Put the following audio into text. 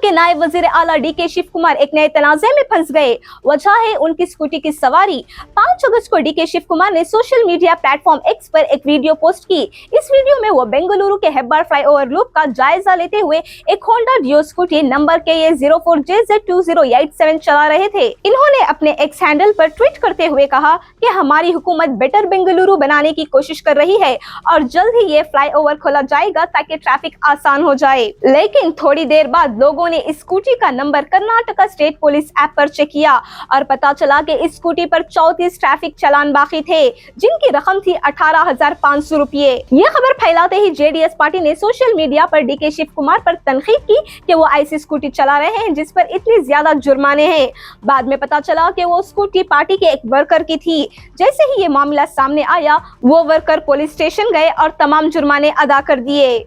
के नायब वजीर आला डी.के. शिवकुमार एक नए तनाज़े में फंस गए। वजह है उनकी स्कूटी की सवारी। 5 अगस्त को डी.के. शिवकुमार ने सोशल मीडिया प्लेटफॉर्म एक्स पर एक वीडियो पोस्ट की। इस वीडियो में वो बेंगलुरु के हज़ार फ्लाईओवर लूप का जायजा लेते हुए एक होंडा डियो स्कूटी नंबर के 04JZ2087 चला रहे थे। इन्होंने अपने एक्स हैंडल पर ट्वीट करते हुए कहा कि हमारी हुकूमत बेटर बेंगलुरु बनाने की कोशिश कर रही है और जल्द ही ये फ्लाईओवर खोला जाएगा ताकि ट्रैफिक आसान हो जाए। लेकिन थोड़ी देर बाद लोगों ने इस स्कूटी का number Karnataka state police app पर चेक किया और पता चला कि इस स्कूटी पर 34 ट्रैफिक चालान बाकी थे, जिनकी रकम थी 18,500 रुपये। ये खबर फैलाते ही जेडीएस पार्टी ने सोशल मीडिया पर डी.के. शिवकुमार पर तनqीद की कि वो ऐसी स्कूटी चला रहे हैं जिस पर इतनी ज्यादा जुर्माने हैं। बाद में पता चला कि वो स्कूटी पार्टी के एक वर्कर की थी। जैसे ही ये मामला सामने आया, वो वर्कर पुलिस स्टेशन गए और तमाम जुर्माने अदा कर दिए।